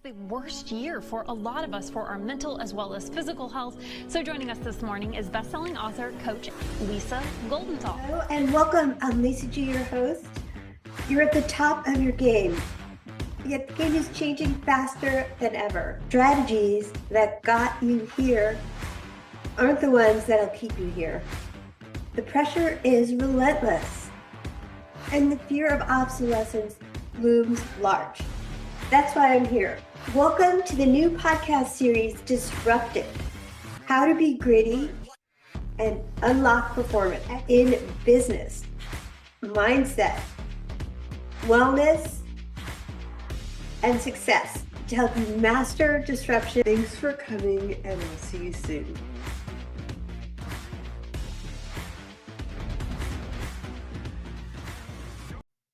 The worst year for a lot of us for our mental as well as physical health. So joining us this morning is best-selling author, coach Lisa Goldenthal. Hello and welcome. I'm Lisa G, your host. You're at the top of your game, yet the game is changing faster than ever. Strategies that got you here aren't the ones that'll keep you here. The pressure is relentless, and the fear of obsolescence looms large. That's why I'm here. Welcome to the new podcast series, Disrupted: How to Be Gritty and Unlock Performance in Business, Mindset, Wellness, and Success to help you master disruption. Thanks for coming, and I'll see you soon.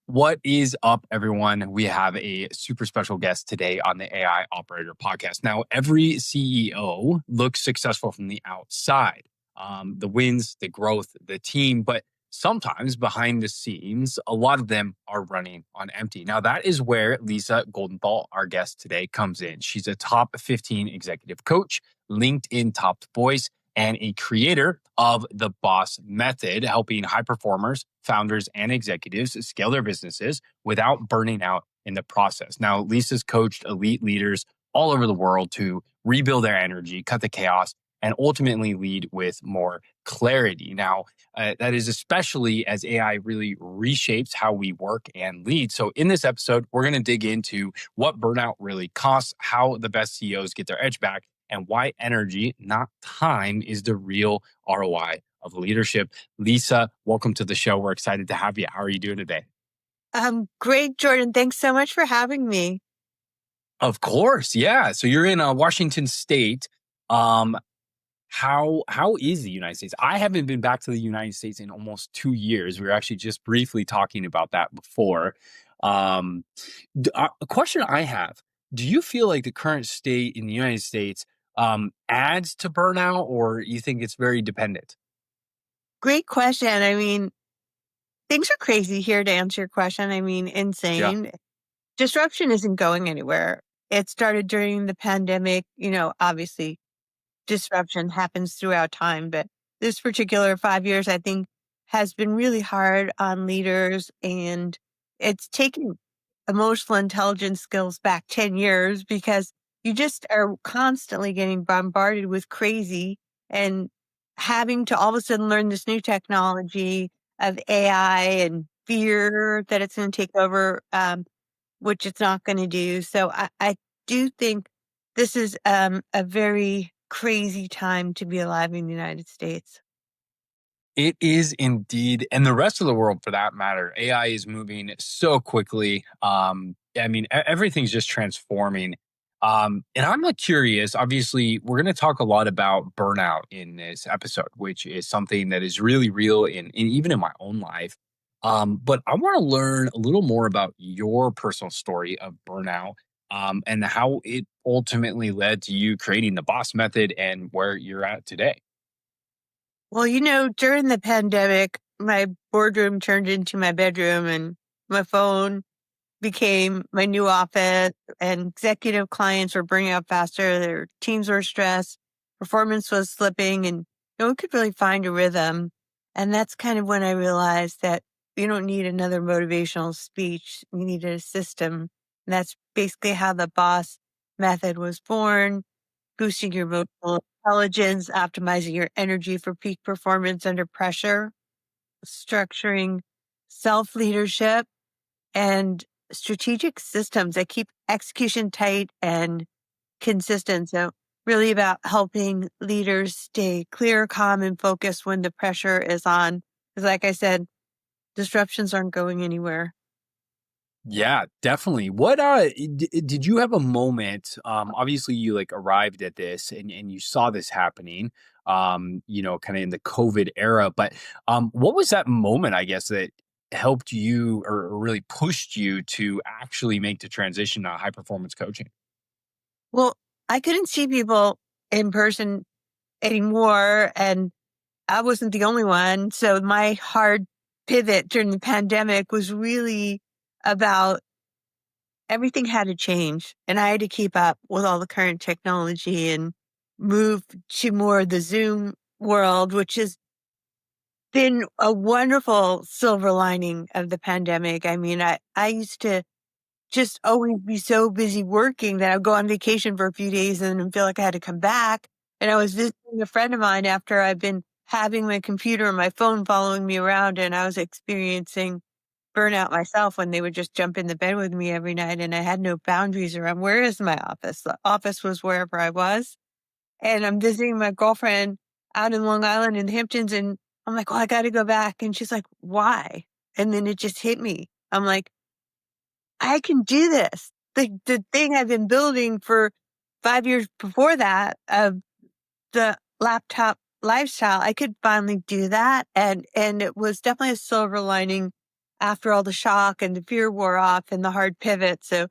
What is up, everyone? We have a super special guest today on the AI Operator podcast. Now, every CEO looks successful from the outside, the wins, the growth, the team, but sometimes behind the scenes, a lot of them are running on empty. Now, that is where Lisa Goldenthal, our guest today, comes in. She's a top 15 executive coach, LinkedIn top voice, and a creator of the Boss Method, helping high performers, founders, and executives scale their businesses without burning out in the process. Now, Lisa's coached elite leaders all over the world to rebuild their energy, cut the chaos, and ultimately lead with more clarity. Now, that is especially as AI really reshapes how we work and lead. So in this episode, we're going to dig into what burnout really costs, how the best CEOs get their edge back, and why energy, not time, is the real ROI of leadership. Lisa, welcome to the show. We're excited to have you. How are you doing today? Great, Jordan. Thanks so much for having me. Of course, yeah. So you're in Washington State. How is the United States? I haven't been back to the United States in almost 2 years. We were actually just briefly talking about that before. A question I have: do you feel like the current state in the United States adds to burnout, or you think it's very dependent? Great question. I mean, things are crazy here, to answer your question. I mean, insane. Disruption isn't going anywhere. It started during the pandemic. Obviously, disruption happens throughout time, but this particular 5 years, I think, has been really hard on leaders, and it's taken emotional intelligence skills back 10 years because you just are constantly getting bombarded with crazy and having to all of a sudden learn this new technology of AI and fear that it's going to take over, which it's not going to do. So I do think this is a very crazy time to be alive in the United States. It is indeed. And the rest of the world, for that matter. AI is moving so quickly. Everything's just transforming. And I'm curious, obviously, we're going to talk a lot about burnout in this episode, which is something that is really real even in my own life. But I want to learn a little more about your personal story of burnout, and how it ultimately led to you creating the Boss Method and where you're at today. Well, during the pandemic, my boardroom turned into my bedroom and my phone became my new office, and executive clients were burning out faster. Their teams were stressed. Performance was slipping, and no one could really find a rhythm. And that's kind of when I realized that you don't need another motivational speech. You needed a system. And that's basically how the Boss Method was born: boosting your emotional intelligence, optimizing your energy for peak performance under pressure, structuring self-leadership, and strategic systems that keep execution tight and consistent. So really about helping leaders stay clear, calm, and focused when the pressure is on. Because like I said, disruptions aren't going anywhere. Yeah, definitely. What did you have a moment? Obviously, you arrived at this and you saw this happening. Kind of in the COVID era. But what was that moment? I guess that helped you or really pushed you to actually make the transition to high performance coaching. Well, I couldn't see people in person anymore, and I wasn't the only one. So my hard pivot during the pandemic was really about everything had to change, and I had to keep up with all the current technology and move to more of the Zoom world, which has been a wonderful silver lining of the pandemic. I mean, I used to just always be so busy working that I'd go on vacation for a few days and then feel like I had to come back. And I was visiting a friend of mine after I've been having my computer and my phone following me around, and I was experiencing burnout myself when they would just jump in the bed with me every night, and I had no boundaries around where is my office. The office was wherever I was. And I'm visiting my girlfriend out in Long Island in the Hamptons, and I'm like, oh, I got to go back. And she's like, why? And then it just hit me. I'm like, I can do this. The thing I've been building for 5 years before that of the laptop lifestyle, I could finally do that. And it was definitely a silver lining after all the shock and the fear wore off and the hard pivot. So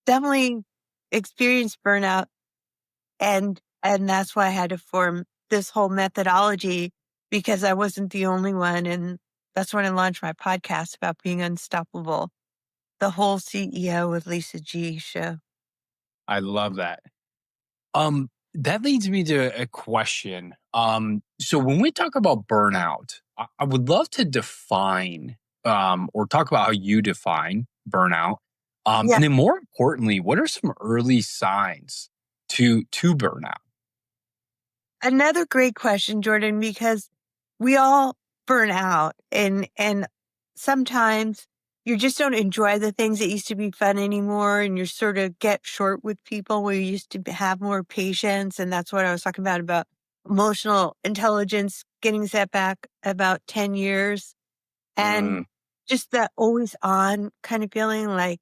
definitely experienced burnout. And that's why I had to form this whole methodology, because I wasn't the only one. And that's when I launched my podcast about being unstoppable, the Whole CEO with Lisa G show. I love that. That leads me to a question. So when we talk about burnout, I would love to define or talk about how you define burnout. Yeah. And then more importantly, what are some early signs to burnout? Another great question, Jordan, because we all burn out, and sometimes you just don't enjoy the things that used to be fun anymore, and you sort of get short with people where you used to have more patience. And that's what I was talking about emotional intelligence getting set back about 10 years. And Mm, just that always on kind of feeling, like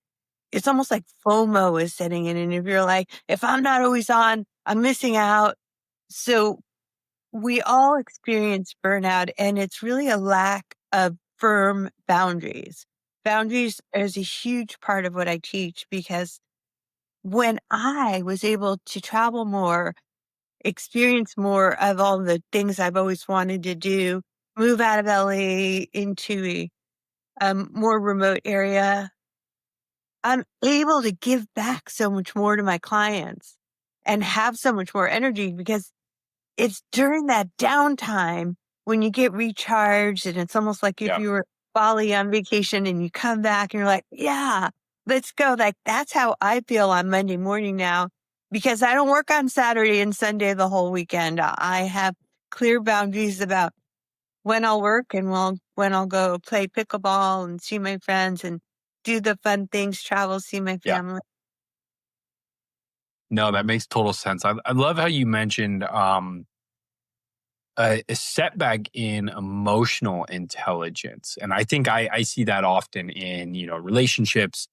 it's almost like FOMO is setting in. And if you're like, if I'm not always on, I'm missing out. So we all experience burnout, and it's really a lack of firm boundaries. Boundaries is a huge part of what I teach, because when I was able to travel more, experience more of all the things I've always wanted to do, move out of LA into a more remote area, I'm able to give back so much more to my clients and have so much more energy, because it's during that downtime when you get recharged, and it's almost like if yeah. you were Bali on vacation and you come back and you're like, yeah, let's go. Like that's how I feel on Monday morning now, because I don't work on Saturday and Sunday the whole weekend. I have clear boundaries about when I'll work and when I'll go play pickleball and see my friends and do the fun things, travel, see my Yeah. family. No, that makes total sense. I love how you mentioned a setback in emotional intelligence. And I think I see that often in, relationships,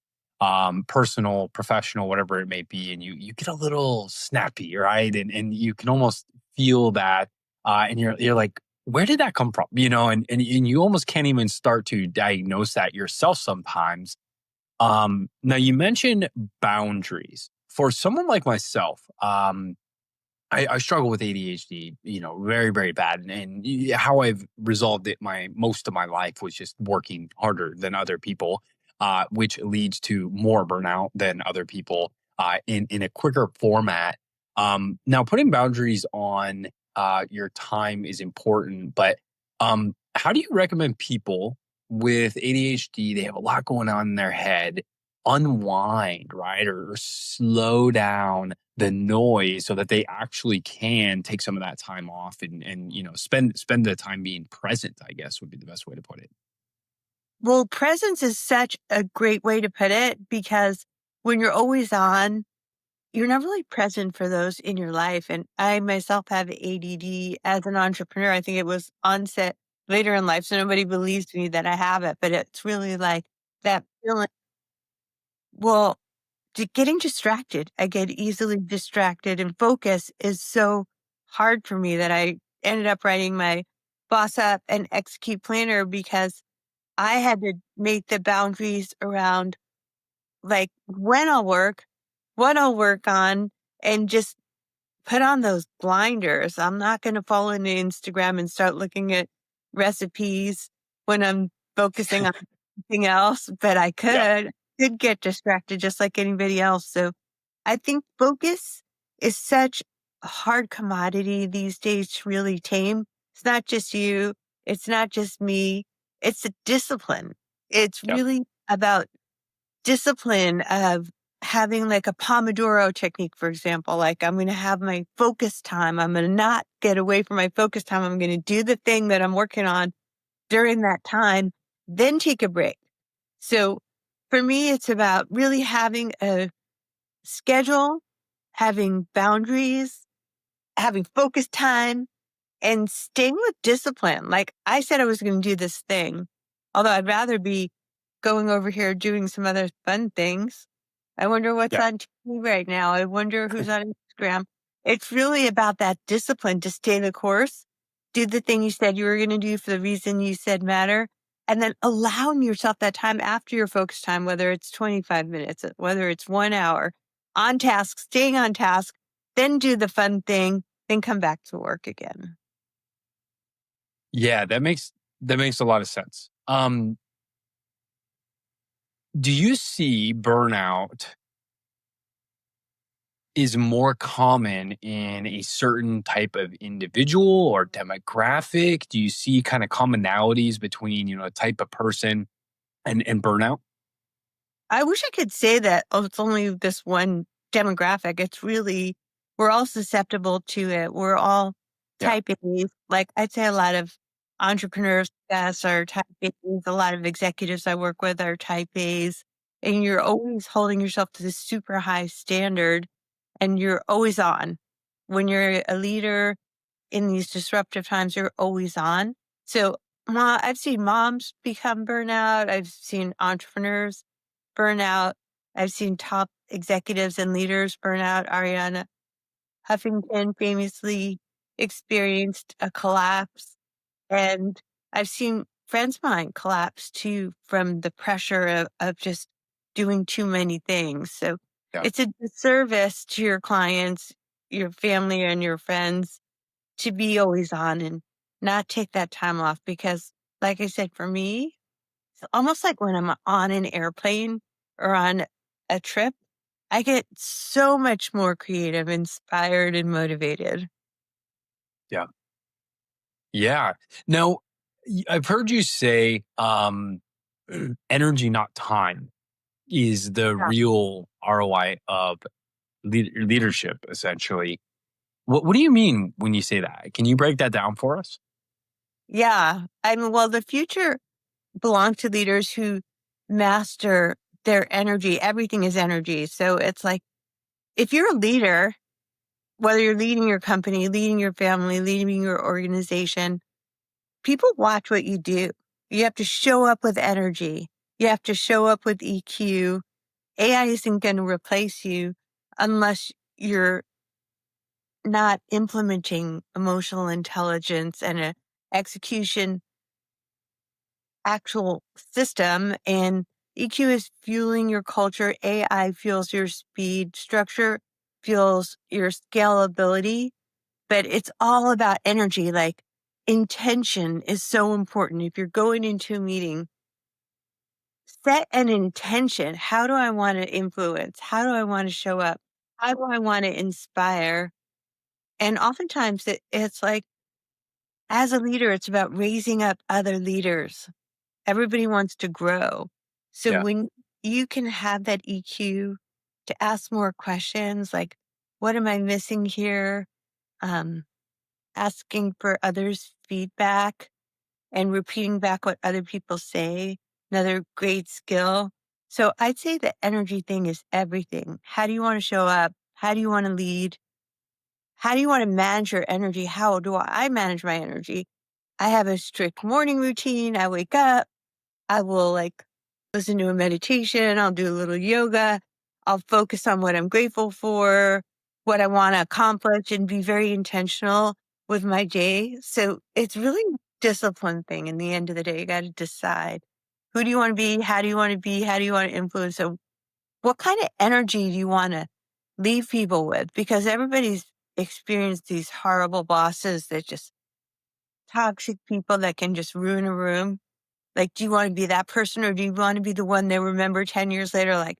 personal, professional, whatever it may be. And you get a little snappy, right? And you can almost feel that. And you're like, where did that come from? And you almost can't even start to diagnose that yourself sometimes. Now you mentioned boundaries. For someone like myself, I struggle with ADHD, very, very bad. And how I've resolved it most of my life was just working harder than other people, which leads to more burnout than other people in a quicker format. Now, putting boundaries on your time is important, but how do you recommend people with ADHD? They have a lot going on in their head, unwind, right? Or slow down the noise so that they actually can take some of that time off and spend the time being present, I guess would be the best way to put it. Well, presence is such a great way to put it, because when you're always on, you're not really present for those in your life. And I myself have ADD as an entrepreneur. I think it was onset later in life, so nobody believes me that I have it, but it's really like that feeling. Well, getting distracted. I get easily distracted, and focus is so hard for me that I ended up writing my Boss Up and Execute Planner, because I had to make the boundaries around like when I'll work, what I'll work on, and just put on those blinders. I'm not going to fall into Instagram and start looking at recipes when I'm focusing on something else, but I Yeah. could. could get distracted just like anybody else. So I think focus is such a hard commodity these days to really tame. It's not just you. It's not just me. It's a discipline. It's Yep. really about discipline of having like a Pomodoro technique, for example. Like I'm going to have my focus time. I'm going to not get away from my focus time. I'm going to do the thing that I'm working on during that time, then take a break. So for me, it's about really having a schedule, having boundaries, having focus time, and staying with discipline. Like I said, I was going to do this thing, although I'd rather be going over here doing some other fun things. I wonder what's Yeah. on TV right now. I wonder who's on Instagram. It's really about that discipline to stay the course, do the thing you said you were going to do for the reason you said matter, and then allowing yourself that time after your focus time, whether it's 25 minutes, whether it's 1 hour, on task, staying on task, then do the fun thing, then come back to work again. Yeah, that makes a lot of sense. Do you see burnout is more common in a certain type of individual or demographic? Do you see kind of commonalities between, a type of person and burnout? I wish I could say that, oh, it's only this one demographic. It's really, we're all susceptible to it. We're all Yeah. type A's. Like I'd say a lot of entrepreneurs yes, are type A's. A lot of executives I work with are type A's. And you're always holding yourself to this super high standard and you're always on. When you're a leader in these disruptive times, you're always on. So I've seen moms become burnout. I've seen entrepreneurs burnout. I've seen top executives and leaders burn out. Ariana Huffington famously experienced a collapse. And I've seen friends of mine collapse too from the pressure of just doing too many things. So Yeah. it's a disservice to your clients, your family, and your friends to be always on and not take that time off because, like I said, for me, it's almost like when I'm on an airplane or on a trip, I get so much more creative, inspired, and motivated. Yeah. Yeah. Now, I've heard you say energy, not time, is the Yeah. real ROI of leadership, essentially. What do you mean when you say that? Can you break that down for us? Yeah. I mean, well, the future belongs to leaders who master their energy. Everything is energy. So it's like, if you're a leader, whether you're leading your company, leading your family, leading your organization, people watch what you do. You have to show up with energy. You have to show up with EQ. AI isn't going to replace you unless you're not implementing emotional intelligence and a execution actual system. And EQ is fueling your culture. AI fuels your speed. Structure fuels your scalability. But it's all about energy. Like intention is so important. If you're going into a meeting, set an intention. How do I want to influence? How do I want to show up? How do I want to inspire? And oftentimes it's like, as a leader, it's about raising up other leaders. Everybody wants to grow. So Yeah. when you can have that EQ to ask more questions, like, what am I missing here? Um, Asking for others' feedback and repeating back what other people say, another great skill. So I'd say the energy thing is everything. How do you want to show up? How do you want to lead? How do you want to manage your energy? How do I manage my energy? I have a strict morning routine. I wake up. I will like listen to a meditation. I'll do a little yoga. I'll focus on what I'm grateful for, what I want to accomplish, and be very intentional with my day. So it's really a discipline thing. In the end of the day, you got to decide who do you want to be? How do you want to be? How do you want to influence? So what kind of energy do you want to leave people with? Because everybody's experienced these horrible bosses that just toxic people that can just ruin a room. Like, do you want to be that person, or do you want to be the one they remember 10 years later? Like,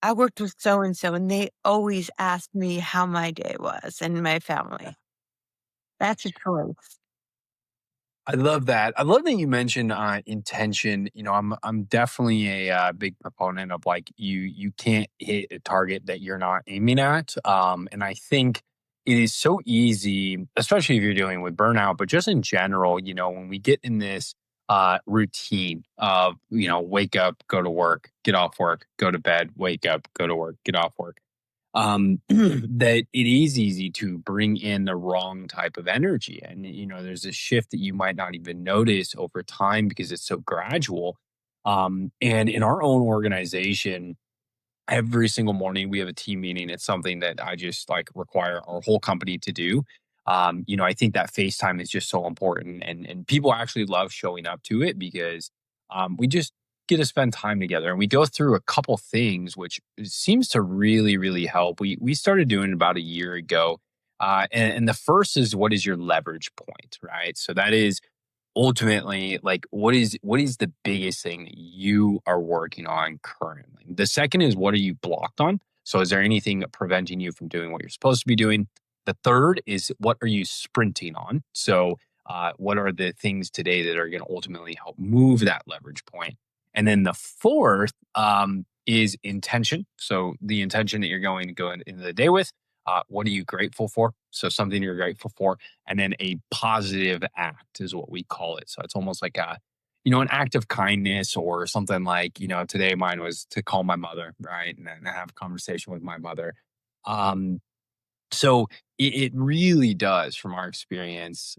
I worked with so and so, and they always asked me how my day was and my family. That's a choice. I love that. I love that you mentioned intention. I'm definitely a big proponent of like you can't hit a target that you're not aiming at. And I think it is so easy, especially if you're dealing with burnout, but just in general, when we get in this routine of wake up, go to work, get off work, go to bed, wake up, go to work, get off work, that it is easy to bring in the wrong type of energy. And, there's a shift that you might not even notice over time because it's so gradual. And in our own organization, every single morning we have a team meeting. It's something that I just like require our whole company to do. I think that FaceTime is just so important, and people actually love showing up to it because we just get to spend time together, and we go through a couple things which seems to really really help. We started doing it about a year ago, and the first is, what is your leverage point, right? So that is ultimately like, what is the biggest thing that you are working on currently. The second is, what are you blocked on? So is there anything preventing you from doing what you're supposed to be doing? The third is, what are you sprinting on? So what are the things today that are going to ultimately help move that leverage point? And then the fourth is intention. So the intention that you're going to go into the day with, what are you grateful for? So something you're grateful for. And then a positive act is what we call it. So it's almost like an act of kindness, or something like, today mine was to call my mother, right? And then have a conversation with my mother. So it really does, from our experience,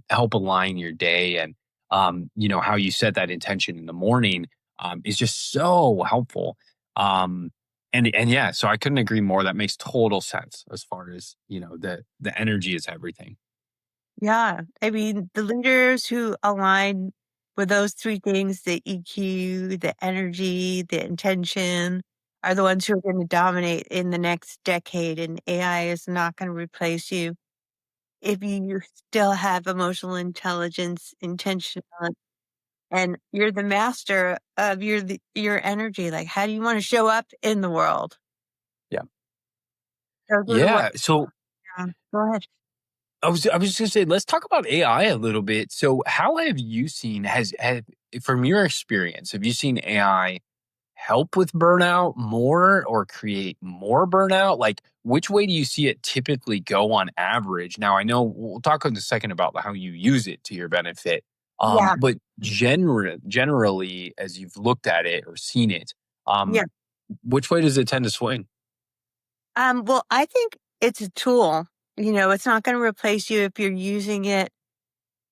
help align your day. And, how you set that intention in the morning is just so helpful. And yeah, so I couldn't agree more. That makes total sense as far as, the energy is everything. Yeah. I mean, the leaders who align with those three things, the EQ, the energy, the intention, are the ones who are going to dominate in the next decade. And AI is not going to replace you if you still have emotional intelligence, intention, and you're the master of your energy. Like, how do you want to show up in the world? Yeah. Those are the Yeah. So yeah, go ahead. I was just gonna say, let's talk about AI a little bit. So how have you seen, from your experience, have you seen AI help with burnout more or create more burnout? Like, which way do you see it typically go on average? Now, I know we'll talk in a second about how you use it to your benefit. Yeah. But generally, as you've looked at it or seen it, Yeah. which way does it tend to swing? Well, I think it's a tool. It's not going to replace you if you're using it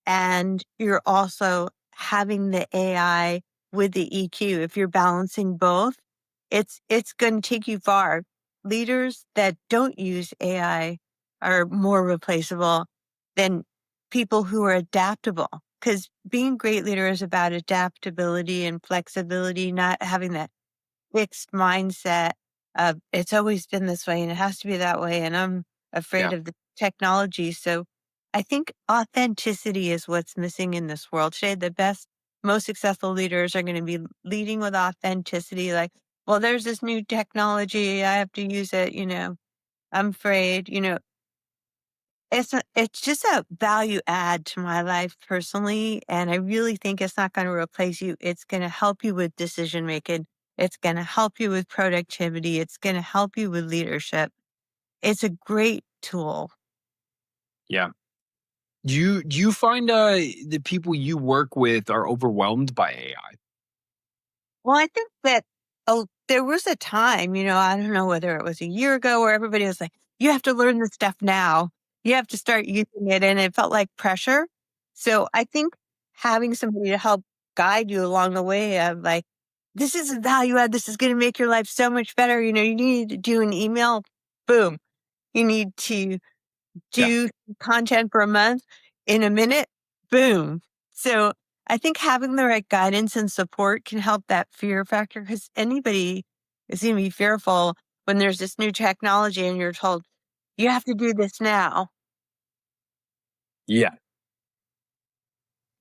and you're also having the AI with the EQ. If you're balancing both, it's going to take you far. Leaders that don't use AI are more replaceable than people who are adaptable. Because being a great leader is about adaptability and flexibility, not having that fixed mindset of it's always been this way and it has to be that way. And I'm afraid Yeah. of the technology. So I think authenticity is what's missing in this world today. The best, most successful leaders are going to be leading with authenticity. Like, well, there's this new technology. I have to use it. I'm afraid, it's just a value add to my life personally, and I really think it's not gonna replace you. It's gonna help you with decision making. It's gonna help you with productivity. It's gonna help you with leadership. It's a great tool. Yeah. Do you find the people you work with are overwhelmed by AI? Well, I think that there was a time, I don't know whether it was a year ago where everybody was like, you have to learn this stuff now. You have to start using it. And it felt like pressure. So I think having somebody to help guide you along the way of like, this is a value add. This is going to make your life so much better. You need to do an email. Boom. You need to Yeah. do content for a month in a minute, boom. So I think having the right guidance and support can help that fear factor because anybody is going to be fearful when there's this new technology and you're told, you have to do this now. Yeah.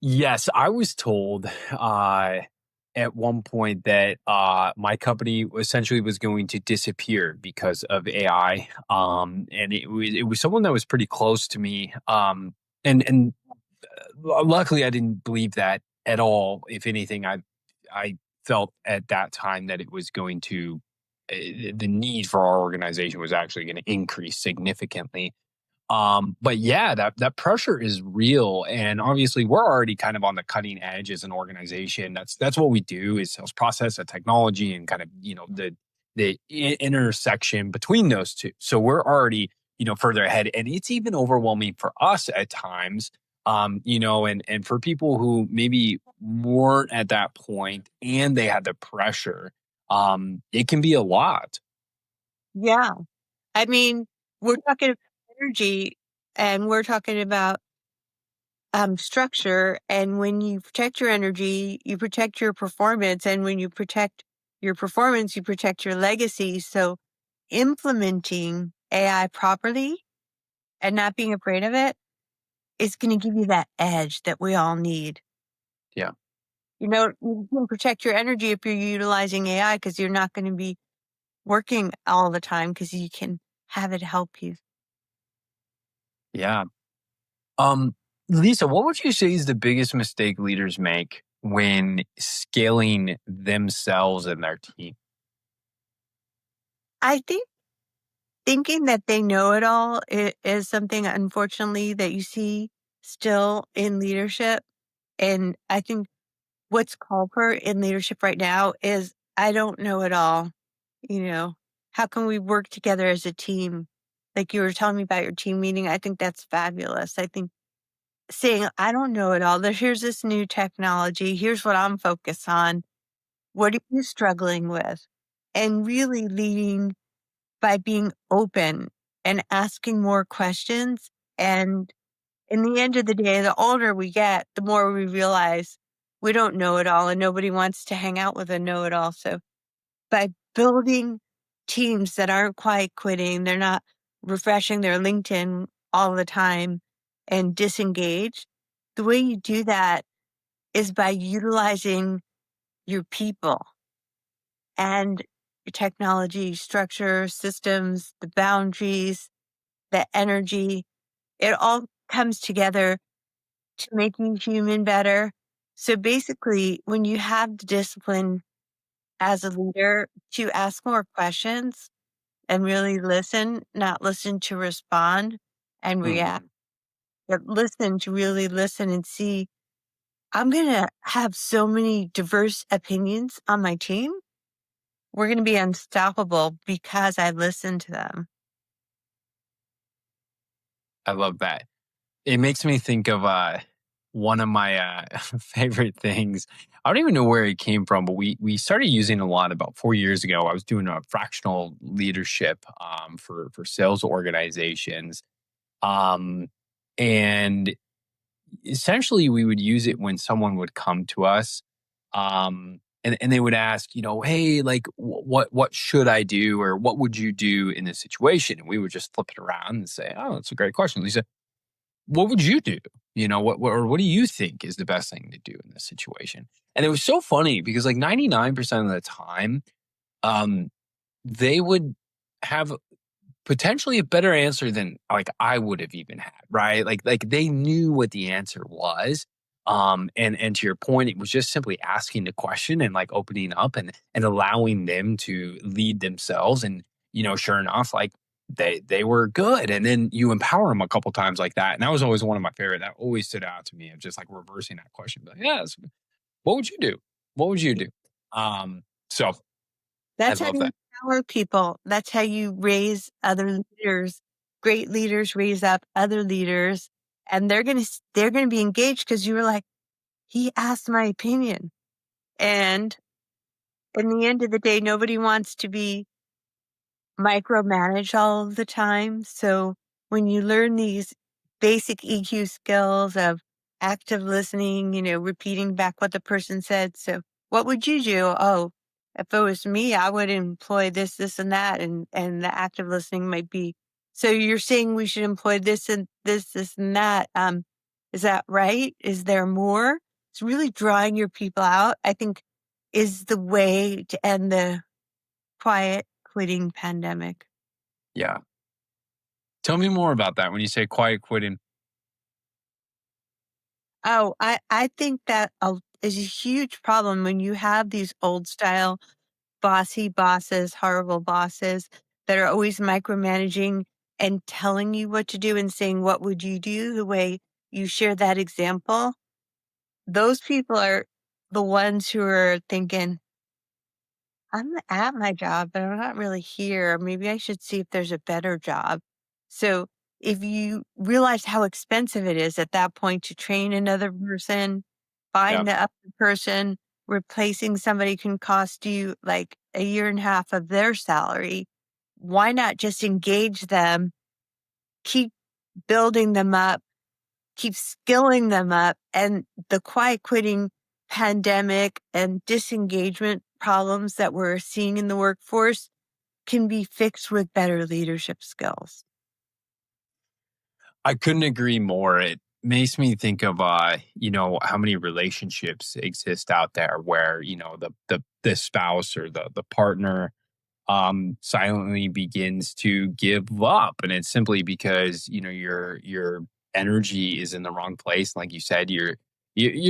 Yes, I was told at one point that my company essentially was going to disappear because of AI. And it was someone that was pretty close to me. And luckily, I didn't believe that at all. If anything, I felt at that time that it was going to the need for our organization was actually going to increase significantly. But yeah, that pressure is real, and obviously we're already kind of on the cutting edge as an organization. That's what we do is sales process and technology, and kind of the intersection between those two. So we're already further ahead, and it's even overwhelming for us at times. And for people who maybe weren't at that point and they had the pressure, it can be a lot. Yeah. I mean, we're talking about energy and we're talking about structure. And when you protect your energy, you protect your performance. And when you protect your performance, you protect your legacy. So implementing AI properly and not being afraid of it is going to give you that edge that we all need. Yeah. You can protect your energy if you're utilizing AI because you're not going to be working all the time because you can have it help you. Yeah. Um, Lisa, what would you say is the biggest mistake leaders make when scaling themselves and their team? I think thinking that they know it all is something, unfortunately, that you see still in leadership. And I think what's called for in leadership right now is I don't know it all. You know, how can we work together as a team? Like you were telling me about your team meeting, I think that's fabulous. I think saying, I don't know it all. Here's this new technology. Here's what I'm focused on. What are you struggling with? And really leading by being open and asking more questions. And in the end of the day, the older we get, the more we realize we don't know it all and nobody wants to hang out with a know it all. So by building teams that aren't quite quitting, they're not refreshing their LinkedIn all the time and disengaged. The way you do that is by utilizing your people and your technology, structure, systems, the boundaries, the energy. It all comes together to make you human better. So basically, when you have the discipline as a leader to ask more questions and really listen, not listen to respond and react, Mhm. but listen to really listen and see, I'm going to have so many diverse opinions on my team. We're going to be unstoppable because I listened to them. I love that. It makes me think of one of my favorite things. I don't even know where it came from, but we started using a lot about 4 years ago. I was doing a fractional leadership for sales organizations, um, and essentially we would use it when someone would come to us, and they would ask, hey, like what should I do, or what would you do in this situation? And we would just flip it around and say, oh, that's a great question, Lisa. What would you do? What do you think is the best thing to do in this situation? And it was so funny because like 99% of the time, um, they would have potentially a better answer than like I would have even had, right? Like they knew what the answer was. And to your point, it was just simply asking the question and like opening up and allowing them to lead themselves. And sure enough, like they were good. And then you empower them a couple times like that. And that was always one of my favorite. That always stood out to me of just like reversing that question. Like, yes, what would you do? What would you do? So I That's how love you that. empower people. That's how you raise other leaders. Great leaders raise up other leaders, and they're gonna be engaged because you were like, he asked my opinion. And in the end of the day, nobody wants to be micromanaged all of the time. So when you learn these basic EQ skills of active listening, repeating back what the person said. So what would you do? Oh, if it was me, I would employ this, this, and that. And the active listening might be, so you're saying we should employ this and this, and that. Is that right? Is there more? It's really drawing your people out, I think, is the way to end the quiet quitting pandemic. Yeah. Tell me more about that when you say quiet quitting. Oh, I think that is a huge problem when you have these old style bossy bosses, horrible bosses that are always micromanaging and telling you what to do and saying, what would you do? The way you share that example, those people are the ones who are thinking, I'm at my job, but I'm not really here. Maybe I should see if there's a better job. So if you realize how expensive it is at that point to train another person, Yeah. find the other person, replacing somebody can cost you like a year and a half of their salary. Why not just engage them, keep building them up, keep skilling them up, and the quiet quitting pandemic and disengagement problems that we're seeing in the workforce can be fixed with better leadership skills. I couldn't agree more. It makes me think of how many relationships exist out there where, the spouse or the partner silently begins to give up, and it's simply because your energy is in the wrong place. Like you said, you're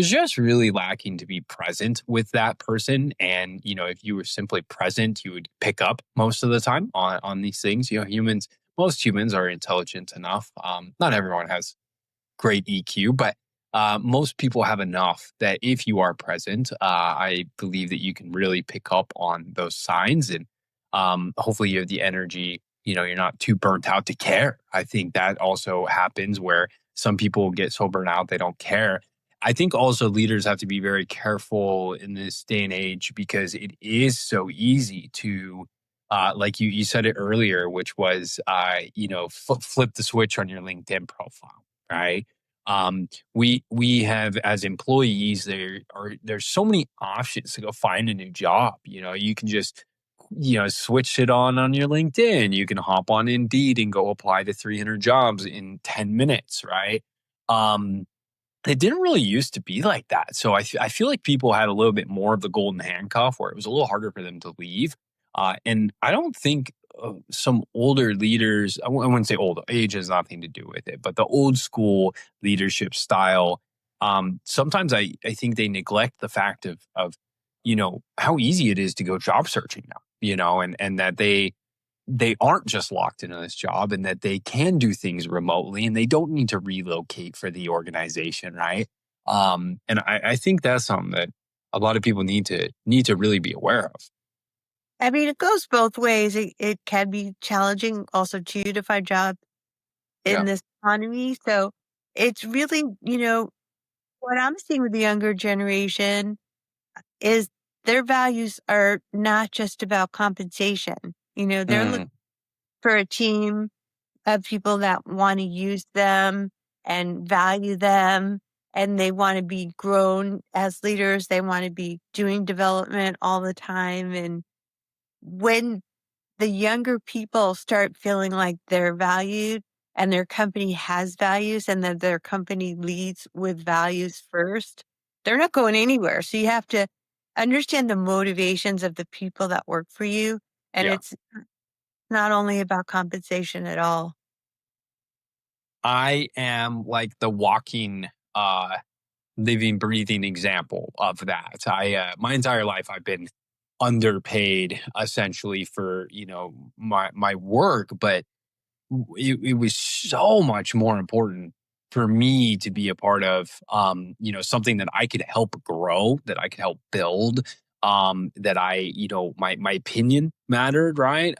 just really lacking to be present with that person. And if you were simply present, you would pick up most of the time on these things. Most humans are intelligent enough. Not everyone has great EQ, but most people have enough that if you are present, I believe that you can really pick up on those signs, and hopefully you have the energy. You're not too burnt out to care. I think that also happens where some people get so burnt out they don't care. I think also leaders have to be very careful in this day and age because it is so easy to like you said it earlier, which was flip the switch on your LinkedIn profile, right? We have, as employees, there's so many options to go find a new job. You can just switch it on your LinkedIn. You can hop on Indeed and go apply to 300 jobs in 10 minutes, right? It didn't really used to be like that. So I feel like people had a little bit more of the golden handcuff where it was a little harder for them to leave. And I don't think some older leaders, I wouldn't say old, age has nothing to do with it, but the old school leadership style, sometimes I think they neglect the fact of how easy it is to go job searching now, and that they aren't just locked into this job and that they can do things remotely and they don't need to relocate for the organization, right? And I think that's something that a lot of people need to really be aware of. I mean, it goes both ways. It can be challenging also too to find jobs in Yeah. this economy. So it's really, what I'm seeing with the younger generation is their values are not just about compensation. They're looking Mm, for a team of people that want to use them and value them. And they want to be grown as leaders. They want to be doing development all the time. And when the younger people start feeling like they're valued and their company has values and that their company leads with values first, they're not going anywhere. So you have to understand the motivations of the people that work for you. And yeah. it's not only about compensation at all. I am like the walking, living, breathing example of that. My entire life I've been underpaid essentially for, my work, but it was so much more important for me to be a part of something that I could help grow, that I could help build, that my opinion mattered, right?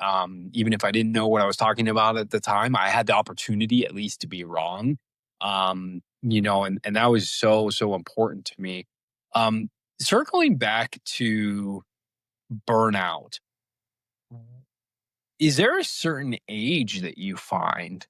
Even if I didn't know what I was talking about at the time, I had the opportunity at least to be wrong. And that was so important to me. um Circling back to burnout, is there a certain age that you find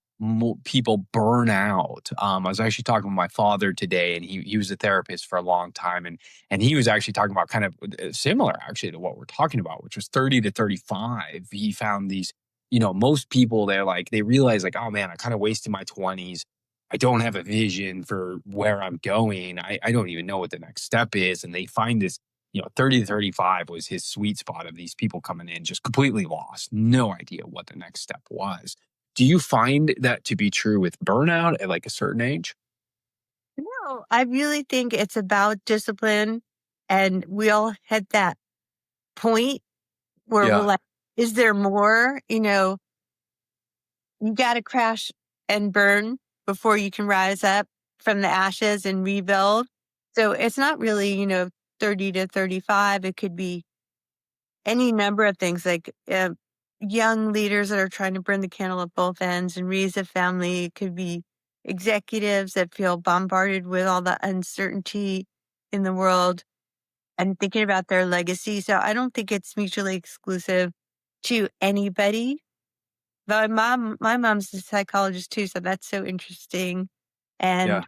people burn out? I was actually talking with my father today, and he was a therapist for a long time, and he was actually talking about kind of similar actually to what we're talking about, which was 30 to 35. He found these, most people they realize like, oh man, I kind of wasted my 20s. I don't have a vision for where I'm going. I don't even know what the next step is. And they find this, 30 to 35 was his sweet spot of these people coming in just completely lost, no idea what the next step was. Do you find that to be true with burnout at like a certain age? No, I really think it's about discipline. And we all hit that point where we're Yeah. like, is there more? You got to crash and burn before you can rise up from the ashes and rebuild. So it's not really, 30 to 35. It could be any number of things like young leaders that are trying to burn the candle at both ends and raise a family. It could be executives that feel bombarded with all the uncertainty in the world and thinking about their legacy. So I don't think it's mutually exclusive to anybody. My mom's a psychologist too, so that's so interesting. Yeah. And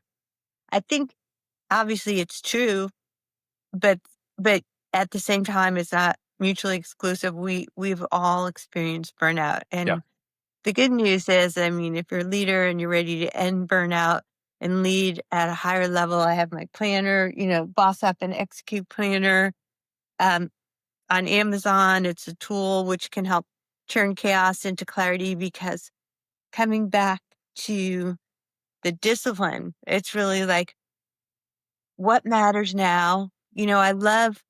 I think obviously it's true, but but at the same time, it's not mutually exclusive. We've all experienced burnout, Yeah. and the good news is, I mean, if you're a leader and you're ready to end burnout and lead at a higher level, I have my planner, Boss Up and Execute Planner um, on Amazon. It's a tool which can help turn chaos into clarity because coming back to the discipline, it's really like what matters now. I love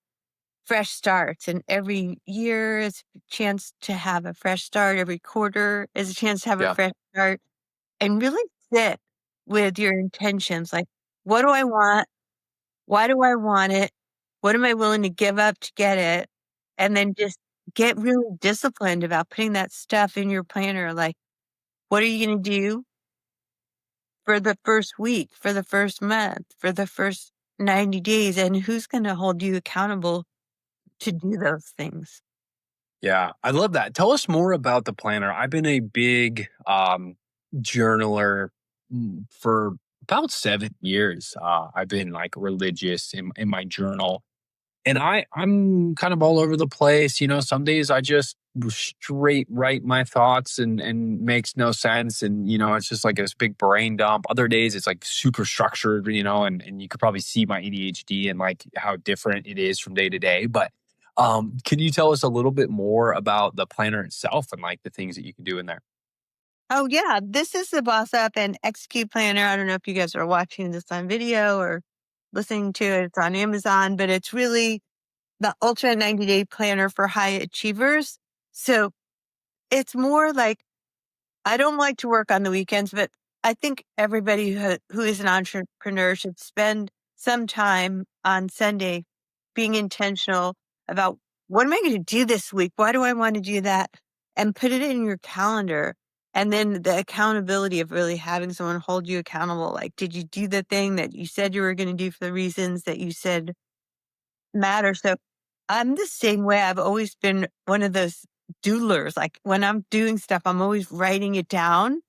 fresh starts, and every year is a chance to have a fresh start. Every quarter is a chance to have a Yeah. fresh start and really sit with your intentions. Like, what do I want? Why do I want it? What am I willing to give up to get it? And then just get really disciplined about putting that stuff in your planner. Like, what are you going to do for the first week, for the first month, for the first 90 days? And who's going to hold you accountable to do those things? Yeah, I love that. Tell us more about the planner. I've been a big journaler for about 7 years. I've been like religious in my journal, and I'm kind of all over the place. Some days I just straight write my thoughts and makes no sense, and it's just like this big brain dump. Other days it's like super structured, and you could probably see my ADHD and like how different it is from day to day. But can you tell us a little bit more about the planner itself and like the things that you can do in there? Oh, yeah. This is the Boss Up and Execute Planner. I don't know if you guys are watching this on video or listening to it. It's on Amazon, but it's really the Ultra 90-day planner for high achievers. So it's more like I don't like to work on the weekends, but I think everybody who is an entrepreneur should spend some time on Sunday being intentional about what am I going to do this week? Why do I want to do that? And put it in your calendar. And then the accountability of really having someone hold you accountable. Like, did you do the thing that you said you were going to do for the reasons that you said matter? So I'm the same way. I've always been one of those doodlers. Like when I'm doing stuff, I'm always writing it down,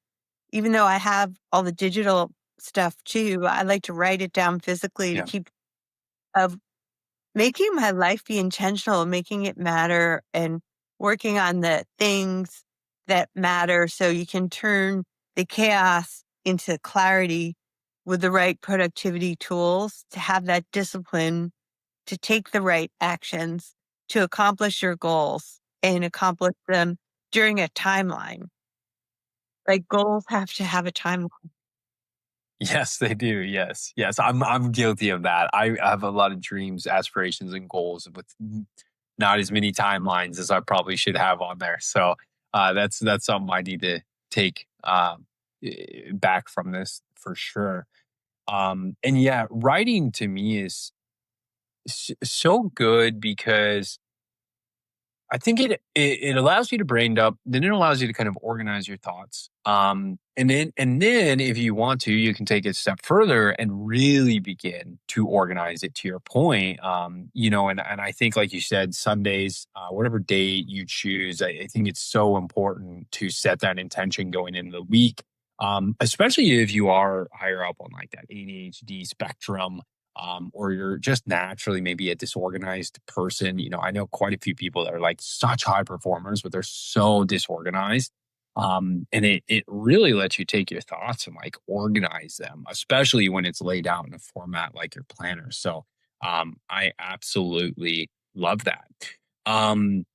even though I have all the digital stuff too. I like to write it down physically to Yeah. keep of making my life be intentional, making it matter and working on the things that matter so you can turn the chaos into clarity with the right productivity tools to have that discipline to take the right actions to accomplish your goals and accomplish them during a timeline. Like goals have to have a timeline. Yes, they do. Yes. Yes. I'm guilty of that. I have a lot of dreams, aspirations, and goals with not as many timelines as I probably should have on there. So that's something I need to take back from this for sure. And yeah, writing to me is so good because I think it allows you to brain dump, then it allows you to kind of organize your thoughts. And then if you want to, you can take it a step further and really begin to organize it to your point. And I think like you said, Sundays, whatever day you choose, I think it's so important to set that intention going into the week. Especially if you are higher up on like that ADHD spectrum, or you're just naturally maybe a disorganized person. I know quite a few people that are like such high performers, but they're so disorganized. And it really lets you take your thoughts and like organize them, especially when it's laid out in a format like your planner. So I absolutely love that. Um,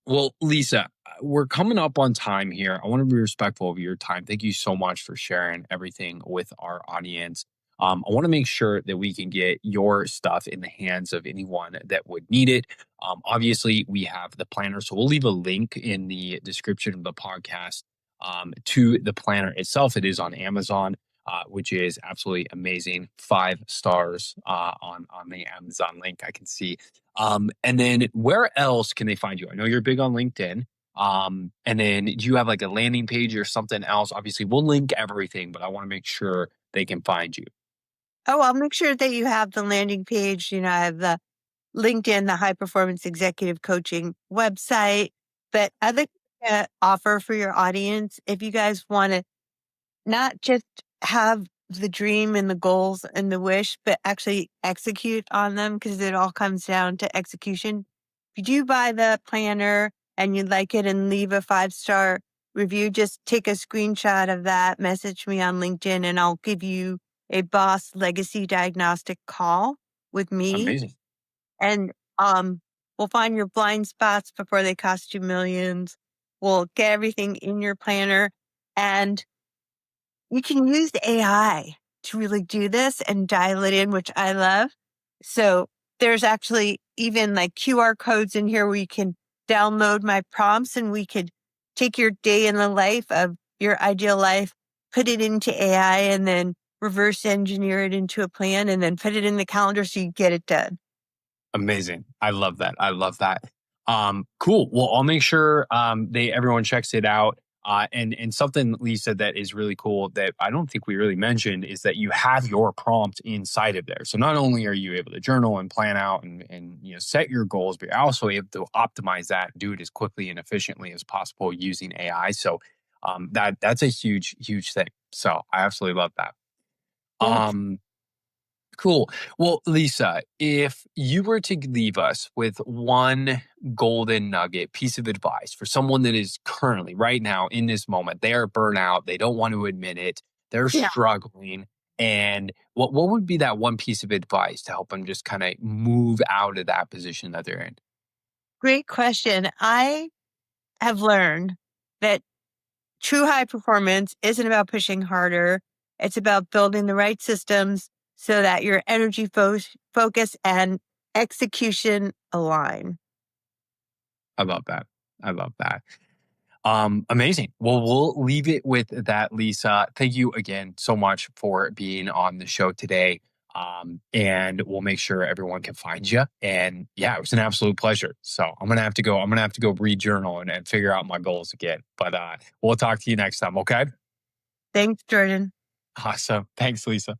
well, Lisa, we're coming up on time here. I want to be respectful of your time. Thank you so much for sharing everything with our audience. I want to make sure that we can get your stuff in the hands of anyone that would need it. Obviously, we have the planner, so we'll leave a link in the description of the podcast to the planner itself. It is on Amazon, which is absolutely amazing. 5 stars on the Amazon link. I can see. And then where else can they find you? I know you're big on LinkedIn. And then do you have like a landing page or something else? Obviously, we'll link everything, but I want to make sure they can find you. Oh, I'll make sure that you have the landing page. I have the LinkedIn, the high performance executive coaching website. But I'd like to offer for your audience, if you guys want to not just have the dream and the goals and the wish, but actually execute on them, because it all comes down to execution. If you do buy the planner and you'd like it and leave a 5-star review, just take a screenshot of that, message me on LinkedIn, and I'll give you a boss legacy diagnostic call with me. Amazing. And we'll find your blind spots before they cost you millions. We'll get everything in your planner, and you can use AI to really do this and dial it in, which I love. So there's actually even like QR codes in here where you can download my prompts, and we could take your day in the life of your ideal life, put it into AI, and then reverse engineer it into a plan, and then put it in the calendar so you get it done. Amazing. I love that. I love that. Cool. Well, I'll make sure everyone checks it out. And something, Lisa, that is really cool that I don't think we really mentioned is that you have your prompt inside of there. So not only are you able to journal and plan out and set your goals, but you're also able to optimize that, do it as quickly and efficiently as possible using AI. So that's a huge, huge thing. So I absolutely love that. Thanks. Cool. Well, Lisa, if you were to leave us with one golden nugget piece of advice for someone that is currently, right now, in this moment, they are burnout, they don't want to admit it, they're Yeah. struggling. And what would be that one piece of advice to help them just kind of move out of that position that they're in? Great question. I have learned that true high performance isn't about pushing harder. It's about building the right systems so that your energy focus and execution align. I love that. I love that. Amazing. Well, we'll leave it with that, Lisa. Thank you again so much for being on the show today. And we'll make sure everyone can find you. And yeah, it was an absolute pleasure. So I'm gonna have to go read journal and figure out my goals again. But we'll talk to you next time. Okay. Thanks, Jordan. Awesome. Thanks, Lisa.